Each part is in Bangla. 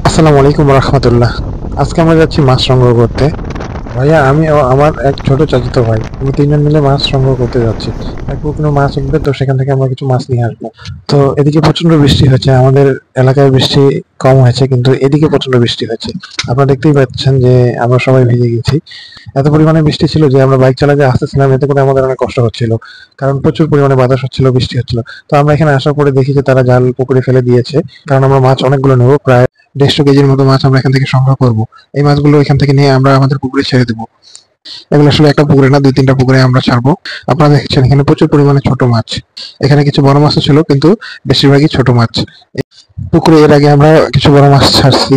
আসসালামু আলাইকুম রহমতুল্লাহ। আজকে আমরা যাচ্ছি মাছ সংগ্রহ করতে। ভাইয়া, আমি ও আমার এক ছোট চাচাতো ভাই, আমরা তিনজন মিলে মাছ সংগ্রহ করতে যাচ্ছি। এক পুকুরে মাছ উঠবে, তো সেখান থেকে আমরা কিছু মাছ নিয়ে আসবো। তো এদিকে প্রচন্ড বৃষ্টি হচ্ছে, আমাদের এলাকায় বৃষ্টি কম হয়েছে, কিন্তু এদিকে প্রচন্ড বৃষ্টি হচ্ছে। আপনারা দেখতেই পাচ্ছেন যে আমরা সবাই ভিজে গেছি। এত পরিমাণে বৃষ্টি ছিল যে আমরা বাইক চালাতে আসতেছিলাম, এতে করে আমাদের অনেক কষ্ট হচ্ছিল, কারণ প্রচুর পরিমাণে বাতাস হচ্ছিল, বৃষ্টি হচ্ছিল। তো আমরা এখানে আসার পরে দেখি যে তারা জাল পুকুরে ফেলে দিয়েছে, কারণ আমরা মাছ অনেকগুলো নেবো, প্রায় 150 কেজির মতো মাছ আমরা এখান থেকে সংগ্রহ করবো। এই মাছগুলো এখান থেকে নিয়ে আমরা আমাদের পুকুরে ছেড়ে দেবো। এগুলো আসলে একটা পুকুরে না, 2-3টা পুকুরে আমরা ছাড়বো। আপনারা দেখছেন এখানে প্রচুর পরিমাণে ছোট মাছ। এখানে কিছু বড় মাছও ছিল, কিন্তু বেশিরভাগই ছোট মাছ। পুকুরে এর আগে আমরা কিছু বড় মাছ ছাড়ছি,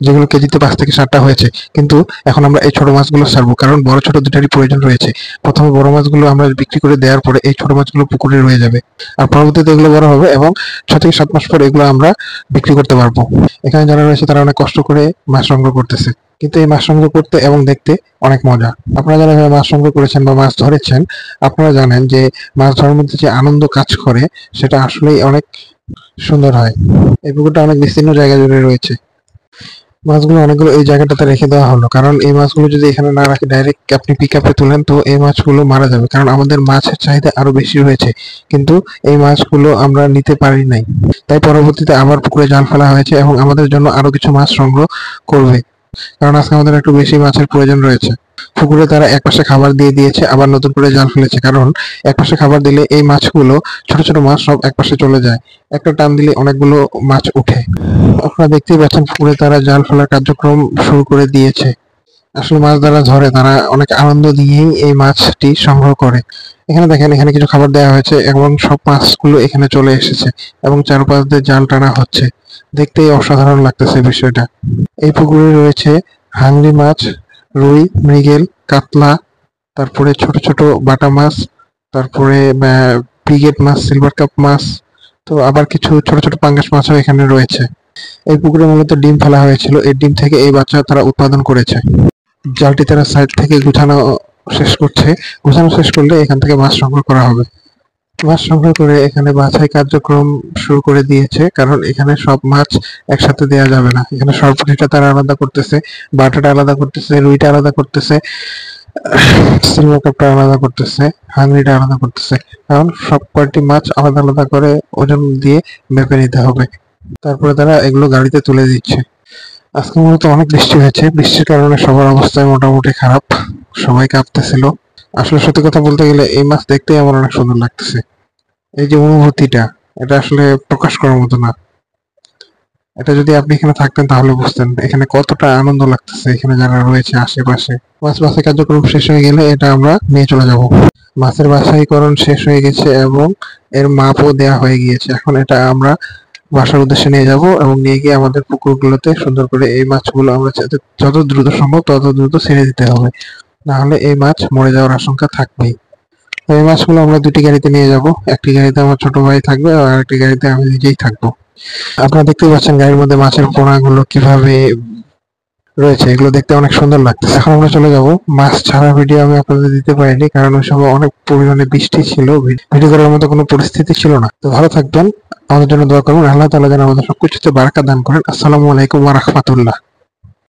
যেগুলো কেজিতে 5 থেকে 7টা হয়েছে। কিন্তু এখন আমরা এই ছোট মাছগুলো ছাড়বো, কারণ বড় ছোট দুটারই প্রয়োজন রয়েছে। প্রথমে বড় মাছগুলো আমরা বিক্রি করে দেওয়ার পরে এই ছোট মাছগুলো পুকুরে রয়ে যাবে, আর পরবর্তীতে এগুলো বড় হবে এবং 6 থেকে 7 মাস পরে এগুলো আমরা বিক্রি করতে পারবো। এখানে যারা রয়েছে তারা অনেক কষ্ট করে মাছ সংগ্রহ করতেছে, কিন্তু এই মাছ সংগ্রহ করতে এবং দেখতে অনেক মজা। আপনারা যারা এভাবে মাছ সংগ্রহ করেছেন বা মাছ ধরেছেন, আপনারা জানেন যে মাছ ধরার মধ্যে যে আনন্দ কাজ করে, সেটা আসলেই অনেক সুন্দর হয়। এই পুকুরটা অনেক বিস্তীর্ণ জায়গা জুড়ে রয়েছে। মাছগুলো অনেকগুলো এই জায়গাটাতে রেখে দেওয়া হলো, কারণ এই মাছগুলো যদি এখানে না রাখি, ডাইরেক্ট আপনি পিক আপে তুলেন, তো এই মাছগুলো মারা যাবে, কারণ আমাদের মাছের চাহিদা আরো বেশি হয়েছে। কিন্তু এই মাছগুলো আমরা নিতে পারি নাই, তাই পরবর্তীতে আবার পুকুরে জাল ফেলা হয়েছে এবং আমাদের জন্য আরো কিছু মাছ সংগ্রহ করবে, কারণ আজকে আমাদের একটু বেশি মাছের প্রয়োজন রয়েছে। পুকুরে তারা একপাশে খাবার দিয়ে দিয়েছে, আবার নতুন করে জাল ফেলেছে, কারণ একপাশে খাবার দিলে এই মাছগুলো, ছোট ছোট মাছ সব একপাশে চলে যায়। একটা টান দিলে অনেকগুলো মাছ উঠে। আপনারা দেখতেই পাচ্ছেন পুকুরে তারা জাল ফেলার কার্যক্রম শুরু করে দিয়েছে। আসলে মাছ যারা ধরে তারা অনেক আনন্দ দিয়েই এই মাছটি সংগ্রহ করে। এখানে দেখেন, এখানে কিছু খাবার দেওয়া হয়েছে এবং সব মাছগুলো এখানে চলে এসেছে এবং চারপাশ দিয়ে জাল টানা হচ্ছে। দেখতেই অসাধারণ লাগতেছে বিষয়টা। এই পুকুরে রয়েছে হাংরি মাছ, রুই, মৃগেল, কাতলা, তারপরে ছোট ছোট বাটা মাছ, তারপরে ব্রিগেড মাছ, সিলভার কাপ মাছ, তো আবার কিছু ছোট ছোট পাঙ্গাস মাছও এখানে রয়েছে। এই পুকুরে মূলত ডিম ফেলা হয়েছিল, এই ডিম থেকে এই বাচ্চা তারা উৎপাদন করেছে। জালটি তারা সাইড থেকে গুছানো শেষ করছে। গুছানো শেষ করলে এখান থেকে মাছ সংগ্রহ করা হবে। মাছ সংগ্রহ করে এখানে বাছাই কার্যক্রম শুরু করে দিয়েছে, কারণ এখানে সব মাছ একসাথে দেয়া যাবে না। এখানে সরপুঁটিটা তারা আলাদা করতেছে, বাটাটা আলাদা করতেছে, রুইটা আলাদা করতেছে, সিলভার কাপটা আলাদা করতেছে, হাংরিটা আলাদা করতেছে, কারণ সব কয়টি মাছ আলাদা আলাদা করে ওজন দিয়ে মেপে নিতে হবে। তারপরে তারা এগুলো গাড়িতে তুলে দিচ্ছে। আজকে মূলত অনেক বৃষ্টি হয়েছে, বৃষ্টির কারণে সবার অবস্থায় মোটামুটি খারাপ, সবাই কাঁপতেছিল। আসলে সত্যি কথা বলতে গেলে এই মাছ দেখতেই আমার অনেক সুন্দর লাগতেছে। এই যে অনুভূতিটা, এটা আসলে প্রকাশ করার মতো না। এটা যদি আপনি এখানে থাকতেন তাহলে বুঝতেন এখানে কতটা আনন্দ লাগতেছে, এখানে যারা রয়েছে আশেপাশে। মাছ বাছাই কার্যক্রম শেষ হয়ে গেলে এটা আমরা নিয়ে চলে যাব। মাছের বাছাইকরণ শেষ হয়ে গেছে এবং এর মাপও দেয়া হয়ে গিয়েছে। এখন এটা আমরা বাসার উদ্দেশ্যে নিয়ে যাব এবং নিয়ে গিয়ে আমাদের পুকুরগুলোতে সুন্দর করে এই মাছগুলো আমরা যত দ্রুত সম্ভব তত দ্রুত ছেড়ে দিতে হবে, না হলে এই মাছ মরে যাওয়ার আশঙ্কা থাকবেই। তো এই মাছগুলো আমরা 2টি গাড়িতে নিয়ে যাব। একটি গাড়িতে আমার ছোট ভাই থাকবে আর আরেকটি গাড়িতে আমি নিজেই থাকবো। আপনারা দেখতেই পাচ্ছেন গাড়ির মধ্যে মাছের পোনাগুলো কিভাবে রয়েছে, এগুলো দেখতে অনেক সুন্দর লাগতেছে। এখন আমরা চলে যাব। মাছ ছাড়া ভিডিও আমি আপনাদের দিতে পারিনি, কারণ ওই সময় অনেক পরিমাণে বৃষ্টি ছিল, ভিডিও করার মতো কোনো পরিস্থিতি ছিল না। তো ভালো থাকবেন, আমাদের জন্য দোয়া করবেন, আল্লাহ তাআলা যেন আমাদের সবকিছুতে বারাকা দান করেন। আসসালামু আলাইকুম ওয়া রাহমাতুল্লাহ।